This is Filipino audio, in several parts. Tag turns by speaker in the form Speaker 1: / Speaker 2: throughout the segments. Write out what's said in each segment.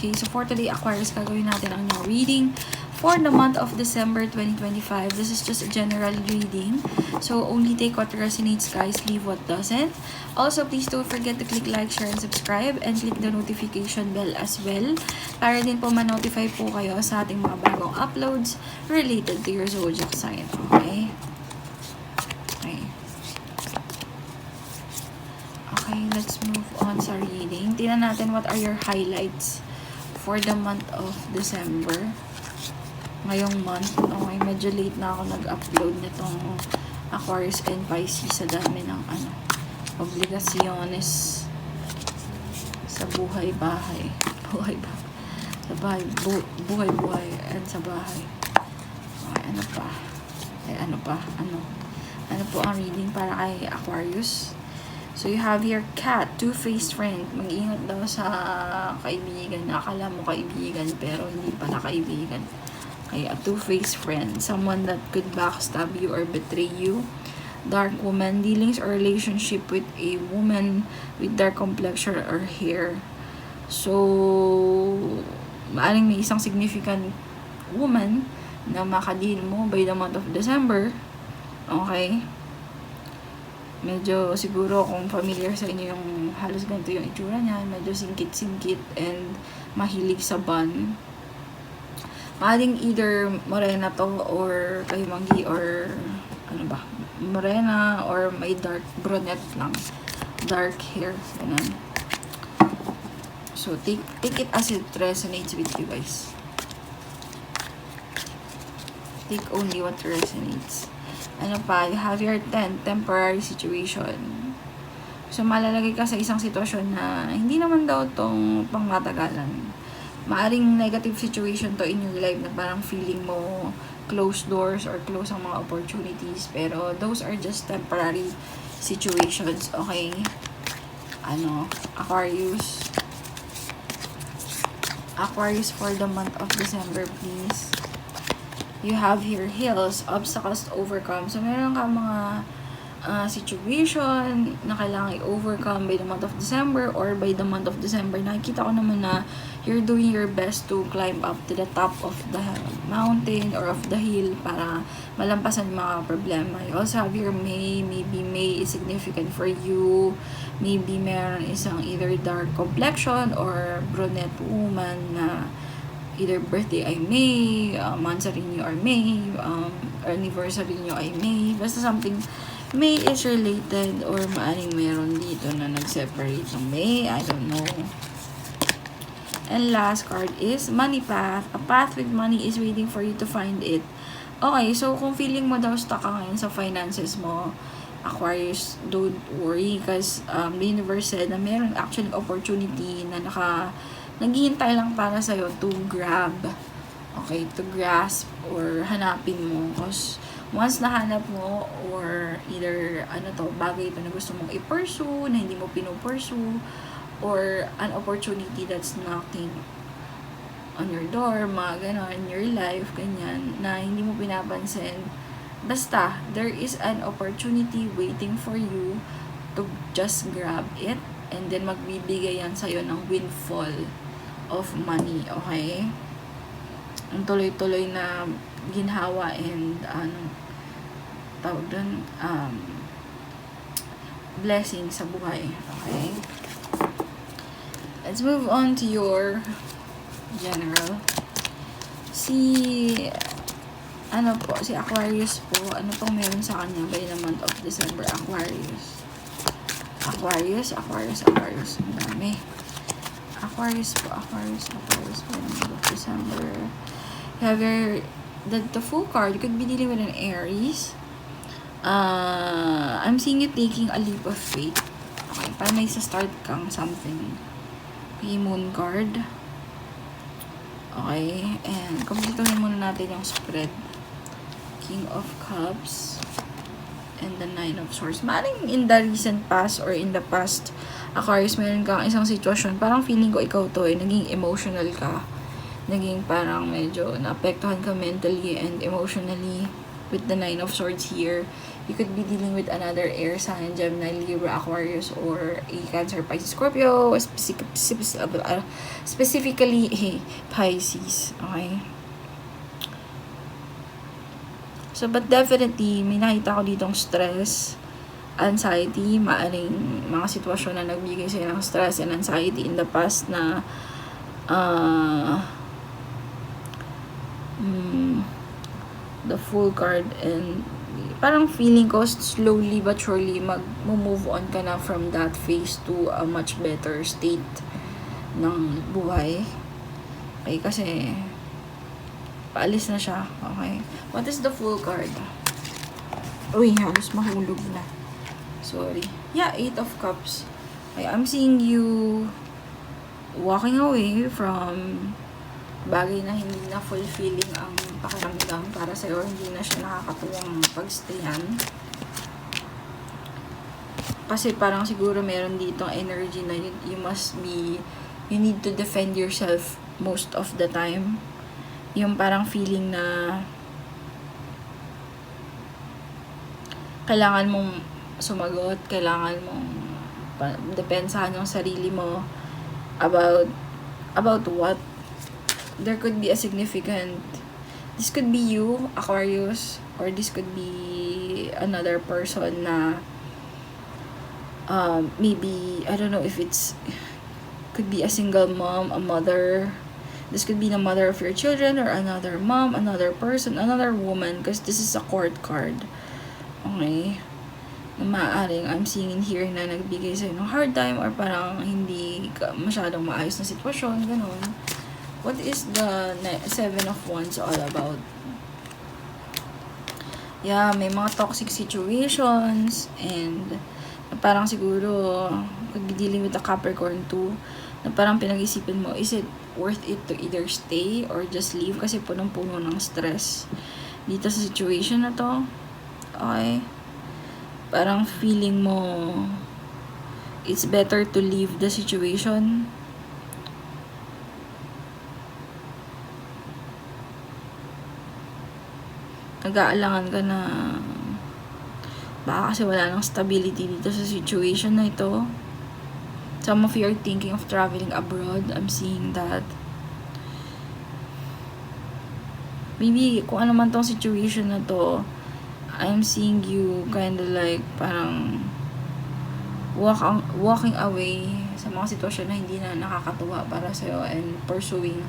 Speaker 1: Okay, so for today, Aquarius, gagawin natin ang inyong reading for the month of December 2025. This is just a general reading. So, only take what resonates, guys. Leave what doesn't. Also, please don't forget to click like, share, and subscribe. And click the notification bell as well. Para din po ma-notify po kayo sa ating mga bagong uploads related to your zodiac sign. Okay? Okay. Okay, let's move on sa reading. Tingnan natin what are your highlights for the month of December. Ngayong month, okay, medyo late na ako nag-upload nitong Aquarius and Pisces sa dami ng obligasyones sa buhay-bahay. Buhay-bahay. Sa bahay, buhay-buhay at sa bahay. Okay, ano pa? Ano po ang reading para kay Aquarius? So, you have your cat, two-faced friend. Mag-ingat daw sa kaibigan. Akala mo kaibigan, pero hindi pala kaibigan. Okay, a two-faced friend. Someone that could backstab you or betray you. Dark woman. Dealings or relationship with a woman with dark complexion or hair. So, maaring may isang significant woman na makadil mo by the month of December. Okay? Medyo siguro kung familiar sa inyo yung halos ganito yung itsura niya, medyo singkit-singkit and mahilig sa bun. Maaring either morena to or kayumanggi or morena or may dark brunette lang. Dark hair. Ganun. So, take it as it resonates with you guys. Take only what resonates. Ano pa, you have your 10, temporary situation. So, malalagay ka sa isang sitwasyon na hindi naman daw tong pangmatagalan. Maaring negative situation to in your life na parang feeling mo closed doors or close ang mga opportunities. Pero, those are just temporary situations. Okay? Aquarius. Aquarius for the month of December, please. You have here hills, obstacles to overcome. So, meron ka mga situation na kailangan i-overcome by the month of December or by the month of December. Nakikita ko naman na you're doing your best to climb up to the top of the mountain or of the hill para malampasan yung mga problema. You also have your May. Maybe May is significant for you. Maybe meron isang either dark complexion or brunette woman na either birthday ay May, monthsary nyo ay May, anniversary nyo ay May. Basta something May is related or maaring meron dito na nag-separate ng May. I don't know. And last card is Money Path. A path with money is waiting for you to find it. Okay, so kung feeling mo daw stuck ka ngayon sa finances mo, Aquarius, don't worry because the universe said na meron actually opportunity na naghihintay lang para sa'yo to grab. Okay, to grasp or hanapin mo. Because once nahanap mo or either bagay ito na gusto mong i-pursue, na hindi mo pino-pursue, or an opportunity that's knocking on your door, mga gano'n, in your life, ganyan, na hindi mo pinapansin. Basta, there is an opportunity waiting for you to just grab it and then magbibigay yan sa'yo ng windfall of money, okay? Ang tuloy-tuloy na ginhawa and tawag doon, blessing sa buhay, okay? Let's move on to your general. Si Aquarius po, ano pong meron sa kanya by the month of December? Aquarius. Ang dami. Aquarius po by the month of December. You have the full card. You could be dealing with an Aries. I'm seeing you taking a leap of faith. Okay, parang may start kang something. Okay, Moon card. Okay, and kumpletuhin muna natin yung spread. King of Cups and the Nine of Swords. Maring in the recent past or in the past, Aquarius, meron kang isang sitwasyon, parang feeling ko ikaw to naging emotional ka. Naging parang medyo naapektuhan ka mentally and emotionally with the Nine of Swords here. You could be dealing with another air sign, Gemini, Libra, Aquarius, or a Cancer, Pisces, Scorpio, specifically Pisces. Okay? So, but definitely, may nakita ko ditong stress, anxiety, maaring mga sitwasyon na nagbigay sa'yo ng stress and anxiety in the past na the Fool card, and parang feeling ko slowly but surely mag-move on ka na from that phase to a much better state ng buhay. Okay, kasi paalis na siya. Okay. What is the Fool card? Uy, halos mahulog na. Sorry. Yeah, 8 of Cups. Okay, I'm seeing you walking away from bagay na hindi na fulfilling ang pakiramdam para sa'yo, hindi na siya nakakatuwang pagstayan. Kasi parang siguro meron ditong energy na you need to defend yourself most of the time. Yung parang feeling na kailangan mong sumagot, kailangan mong depensahan yung sarili mo about what. There could be a significant, this could be you, Aquarius, or this could be another person na maybe, I don't know if could be a single mom, a mother. This could be the mother of your children, or another mom, another person, another woman, because this is a court card. Okay? Maaaring I'm seeing in here na nagbigay sa'yo ng hard time, or parang hindi ka masyadong maayos na sitwasyon, ganun. What is the 7 of Wands all about? Yeah, may mga toxic situations, and parang siguro could be dealing with the Capricorn too, na parang pinag-isipin mo, is it worth it to either stay or just leave? Kasi punong-puno ng stress dito sa situation na to. Okay? Parang feeling mo it's better to leave the situation. Nag-aalangan ka na baka kasi wala nang stability dito sa situation na ito. Some of you are thinking of traveling abroad. I'm seeing that. Maybe kung ano man tong situation na to, I'm seeing you kind of like parang walking away sa mga sitwasyon na hindi na nakakatuwa para sa'yo, and pursuing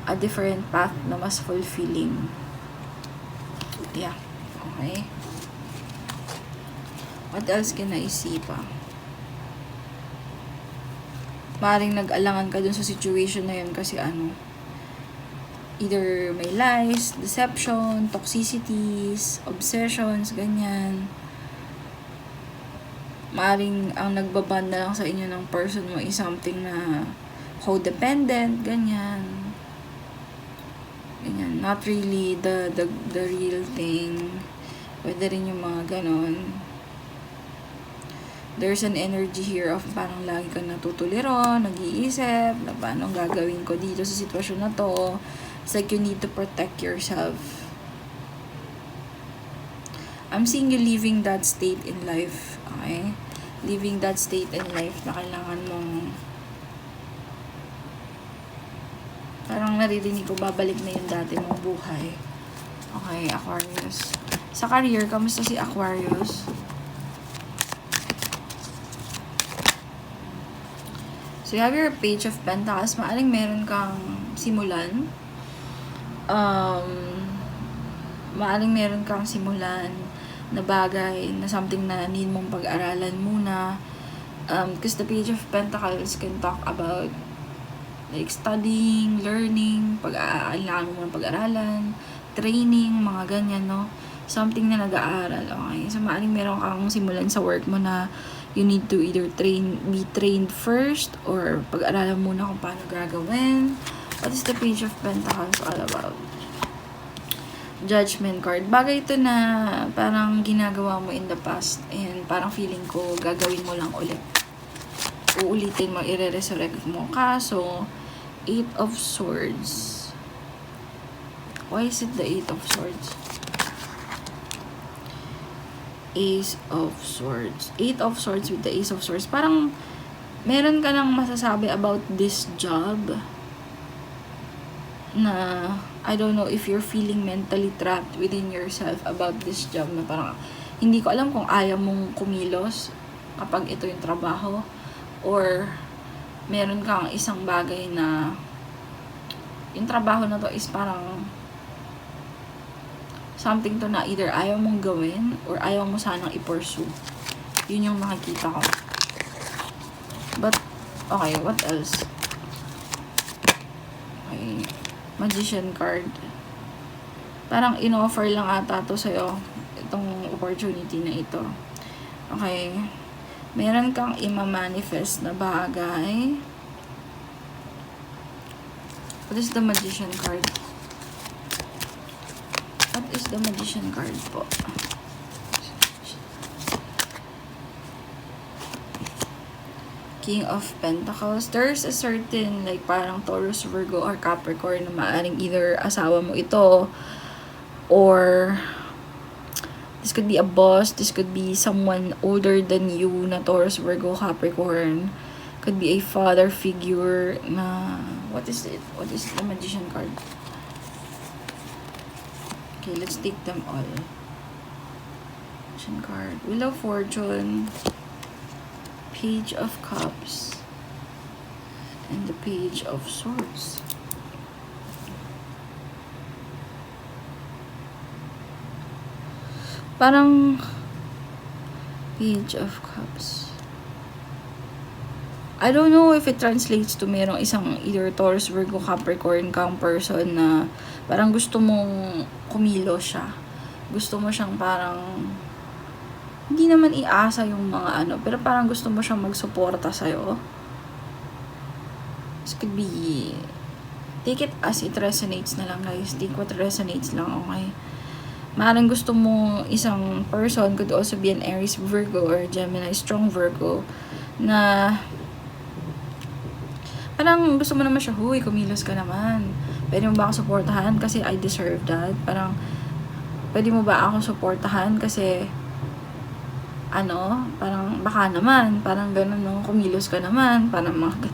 Speaker 1: a different path na mas fulfilling. Yeah. Okay. What else can I see pa? Maring nag-alangan ka dun sa situation na yun kasi either may lies, deception, toxicities, obsessions, ganyan. Maring ang nagbaband na lang sa inyo ng person mo is something na codependent, ganyan. Ganyan, not really the real thing. Pwede rin yung mga ganon. There's an energy here of parang lagi kang natutuliro, nag-iisip, na paano gagawin ko dito sa sitwasyon na to. It's like you need to protect yourself. I'm seeing you living that state in life. Okay? Living that state in life na kailangan mong parang naririnig ko, babalik na yung dati mong buhay. Okay, Aquarius. Sa career, kamusta si Aquarius? So, you have your Page of Pentacles. Maaring meron kang simulan. Maaring meron kang simulan na bagay, na something na need mong pag-aralan muna. Because the Page of Pentacles can talk about like studying, learning, pag-aalaan mo ng pag-aralan, training, mga ganyan, no? Something na nag-aaral, okay? So, maaring meron kang simulan sa work mo na you need to either be trained first, or pag-aralan muna kung paano gagawin. What is the Page of Pentacles all about? Judgment card. Bagay ito na parang ginagawa mo in the past, and parang feeling ko gagawin mo lang ulit. Uulitin mo, i-resurrect mo. Kaso, 8 of Swords. Why is it the 8 of Swords? Ace of Swords. 8 of Swords with the Ace of Swords. Parang meron ka nang masasabi about this job na I don't know if you're feeling mentally trapped within yourself about this job na parang hindi ko alam kung ayaw mong kumilos kapag ito yung trabaho or meron kang isang bagay na yung trabaho na to is parang something to na either ayaw mong gawin or ayaw mo sanang i-pursue. Yun yung nakikita ko. But, okay, what else? Okay, Magician card. Parang in-offer lang ata to sa'yo, itong opportunity na ito. Okay, meron kang ima-manifest na bagay. What is the Magician card? What is the Magician card po? King of Pentacles. There's a certain, like, parang Taurus, Virgo, or Capricorn na maaaring either asawa mo ito or this could be a boss, this could be someone older than you na Taurus, Virgo, Capricorn. Could be a father figure na, what is it? What is the Magician card? Okay, let's take them all. Magician card. Wheel of Fortune. Page of Cups. And the Page of Swords. Parang Page of Cups. I don't know if it translates to merong isang either Taurus, Virgo, Capricorn kang person na parang gusto mong kumilos siya. Gusto mo siyang parang hindi naman iasa yung mga ano, pero parang gusto mo siyang magsuporta sa'yo. This could be, take it as it resonates na lang, guys. Take what resonates lang, okay? Maaaring gusto mo isang person, could also be an Aries, Virgo, or Gemini, strong Virgo, na parang gusto mo naman siya, huy, kumilos ka naman. Pwede mo ba ako supportahan kasi I deserve that? Parang, pwede mo ba ako supportahan kasi, ano, parang baka naman, parang gano'n, no? Kumilos ka naman, parang mga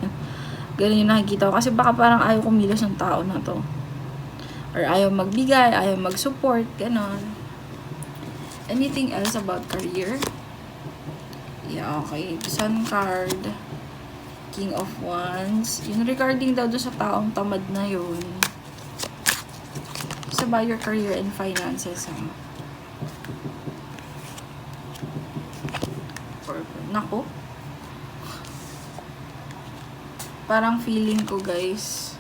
Speaker 1: gano'n yung nakikita ko. Kasi baka parang ayaw kumilos ng tao na to. Or ayaw magbigay, ayaw mag-support, gano'n. Anything else about career? Yeah, okay. Sun card. King of Wands. Yung regarding daw doon sa taong tamad na yun. It's about your career and finances, ha? Nako. Parang feeling ko, guys,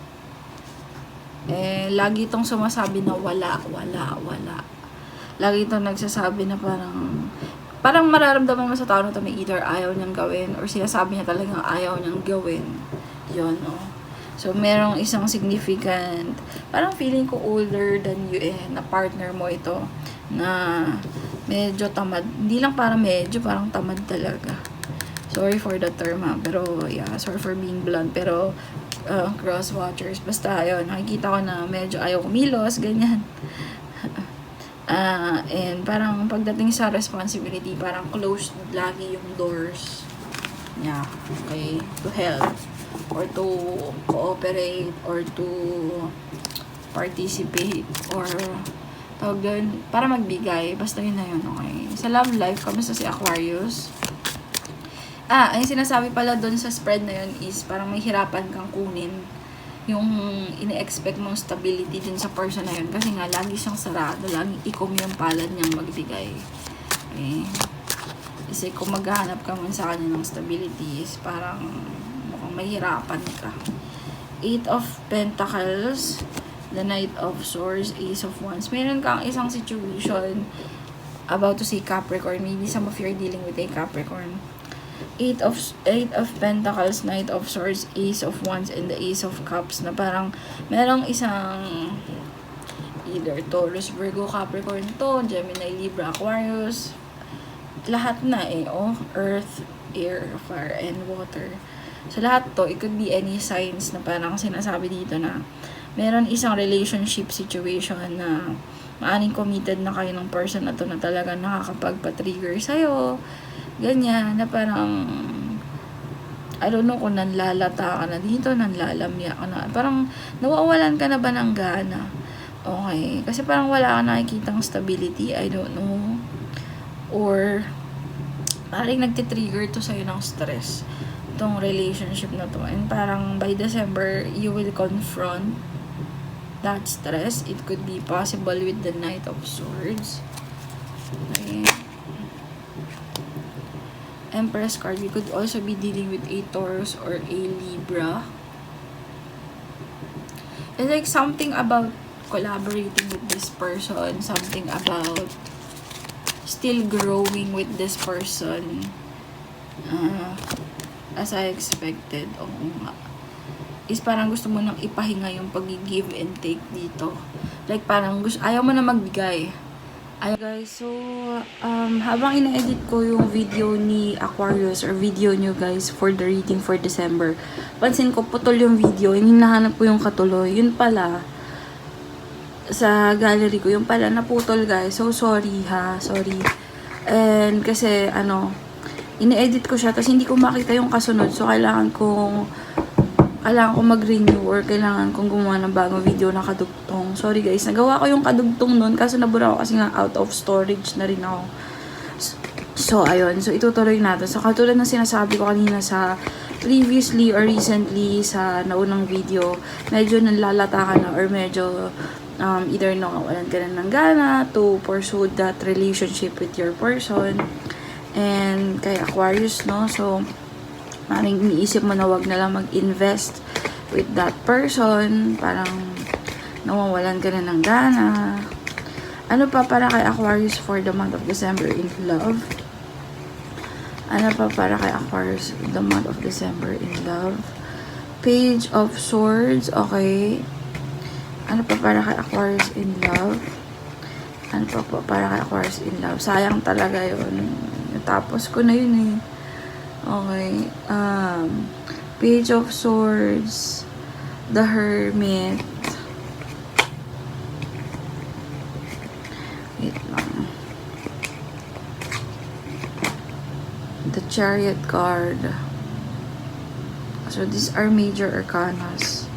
Speaker 1: lagi itong sumasabi na wala. Lagi itong nagsasabi na parang mararamdaman mo sa tao na ito may either ayaw niyang gawin or sinasabi niya talagang ayaw niyang gawin. Yun, no? So, merong isang significant, parang feeling ko older than you na partner mo ito na medyo tamad. Hindi lang parang medyo, parang tamad talaga. Sorry for the term, ha. Pero, yeah, sorry for being blunt. Pero, cross watchers. Basta, yun, nakikita ko na medyo ayaw kumilos, ganyan. And parang pagdating sa responsibility, parang closed lagi yung doors niya, okay, to help or to cooperate or to participate or tawag doon, para magbigay, basta yun na yun, okay. Sa love life, kamusta si Aquarius? Ang sinasabi pala doon sa spread na yun is parang may hirapan kang kunin yung ine-expect mong stability din sa person na yun. Kasi nga, lagi siyang sarado. Lagi ikom yung palad niyang magbigay. Okay? Kasi kung maghahanap ka man sa kanya ng stability, is parang mukhang mahirapan ka. 8 of Pentacles, the Knight of Swords, Ace of Wands. Meron kang isang situation about to say Capricorn. Maybe some of you are dealing with a Capricorn. 8 of Pentacles, Knight of Swords, Ace of Wands, and the Ace of Cups na parang merong isang either Taurus, Virgo, Capricorn to, Gemini, Libra, Aquarius, lahat na Earth, Air, Fire, and Water. So lahat to, it could be any signs na parang sinasabi dito na meron isang relationship situation na maaring committed na kayo ng person na to na talaga nakakapagpa-trigger sa'yo. Ganyan, na parang, I don't know kung nanlalata ka na dito, nanlalamya ka na. Parang, nawawalan ka na ba ng gana? Okay. Kasi parang wala ka nakikitang stability, I don't know. Or, parang nagtitrigger to sa'yo ng stress. Itong relationship na to. And parang, by December, you will confront that stress. It could be possible with the Knight of Swords. Okay. Empress card. We could also be dealing with a Taurus or a Libra. It's like something about collaborating with this person. Something about still growing with this person. As I expected. Oo nga. Is parang gusto mo nang ipahinga yung pag-give and take dito. Like parang ayaw mo na magbigay. Guys, so habang ina-edit ko yung video ni Aquarius or video nyo guys for the reading for December, pansin ko putol yung video, yung hinahanap ko yung katuloy, yun pala sa gallery ko, yung pala naputol guys. So sorry ha, sorry. And kasi ina-edit ko siya tapos hindi ko makita yung kasunod, so kailangan kong mag-renew or kailangan kong gumawa ng bagong video na kadugtong. Sorry guys, nagawa ko yung kadugtong nun kaso nabura ako kasi nga out of storage na rin ako. So, ayun. So, itutuloy natin. So, katulad ng sinasabi ko kanina sa previously or recently sa naunang video, medyo nanlalata ka na or medyo either nawawalan ka na ng gana to pursue that relationship with your person. And kay Aquarius, no? So, maring iniisip mo na wag na lang mag-invest with that person. Parang nawawalan ka na ng gana. Ano pa para kay Aquarius for the month of December in love? Ano pa para kay Aquarius the month of December in love? Page of Swords, okay. Ano pa para kay Aquarius in love? Ano pa para kay Aquarius in love? Sayang talaga yun. Natapos ko na yun eh. Okay. Page of Swords, the Hermit. Wait lang. The Chariot card. So these are major arcanas.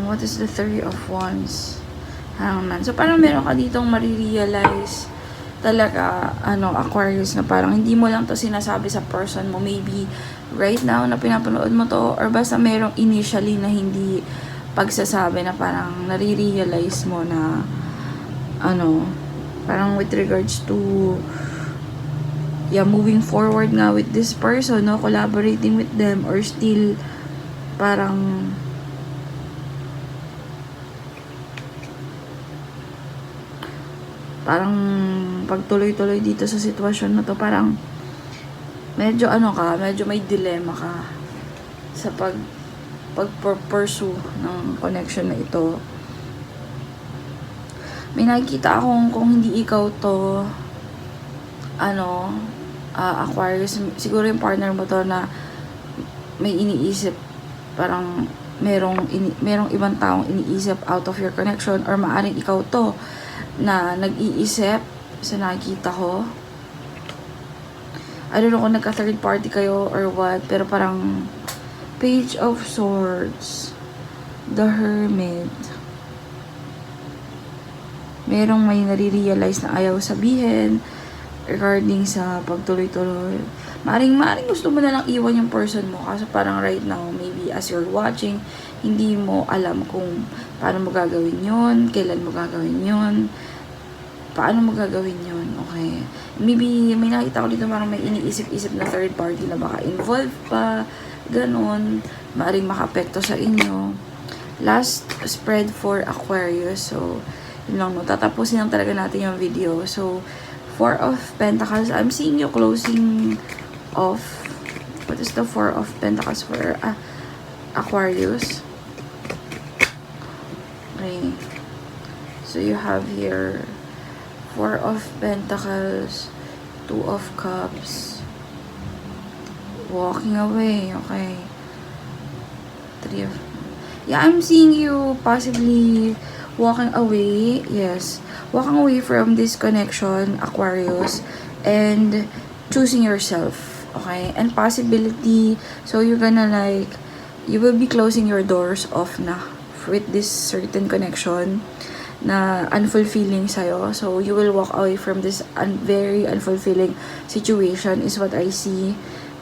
Speaker 1: What is the Three of Wands? Hangman. So parang meron ka ditong marirealize talaga, Aquarius, na parang hindi mo lang to sinasabi sa person mo. Maybe right now na pinapanood mo to or basta merong initially na hindi pagsasabi na parang nare-realize mo na parang with regards to moving forward nga with this person, no, collaborating with them or still parang pagtuloy-tuloy dito sa sitwasyon na to, parang medyo medyo may dilemma ka sa pag-pursue ng connection na ito. May nakikita akong kung hindi ikaw to, Aquarius, siguro yung partner mo to na may iniisip, parang merong ibang taong iniisip out of your connection, or maaring ikaw to na nag-iisip sa nakikita ko. I don't know kung nagka-third party kayo or what, pero parang Page of Swords, the Hermit. Merong may nare-realize na ayaw sabihin regarding sa pagtuloy-tuloy. Maring gusto mo na lang iwan yung person mo kasi parang right now, maybe as you're watching, hindi mo alam kung paano mo gagawin yun, kailan mo gagawin yun, paano mo gagawin yun, okay? Maybe may nakita ko dito parang may iniisip-isip na third party na baka involved pa, ganun, maring makapekto sa inyo. Last spread for Aquarius, so yun lang, no, tatapusin lang talaga natin yung video. So, Four of Pentacles, I'm seeing you closing off. What is the Four of Pentacles for Aquarius? Okay. So, you have here Four of Pentacles, Two of Cups, walking away, okay. Yeah, I'm seeing you possibly walking away. Yes, walking away from this connection, Aquarius, and choosing yourself. Okay, and possibility. So you're gonna like, you will be closing your doors off na with this certain connection na unfulfilling sa'yo. So, you will walk away from this very unfulfilling situation is what I see.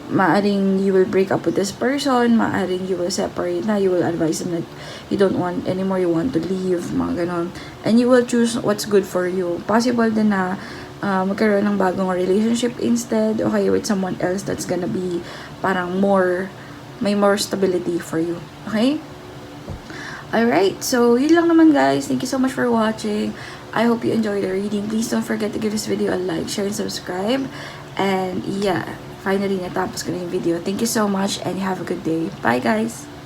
Speaker 1: Maaring you will break up with this person, maaring you will separate na, you will advise them that you don't want anymore, you want to leave, mga ganon. And you will choose what's good for you. Possible din na magkaroon ng bagong relationship instead, okay, with someone else that's gonna be parang may more stability for you. Okay? Alright, so yun lang naman guys. Thank you so much for watching. I hope you enjoyed the reading. Please don't forget to give this video a like, share, and subscribe. And yeah, finally natapos ko na yung video. Thank you so much and have a good day. Bye guys!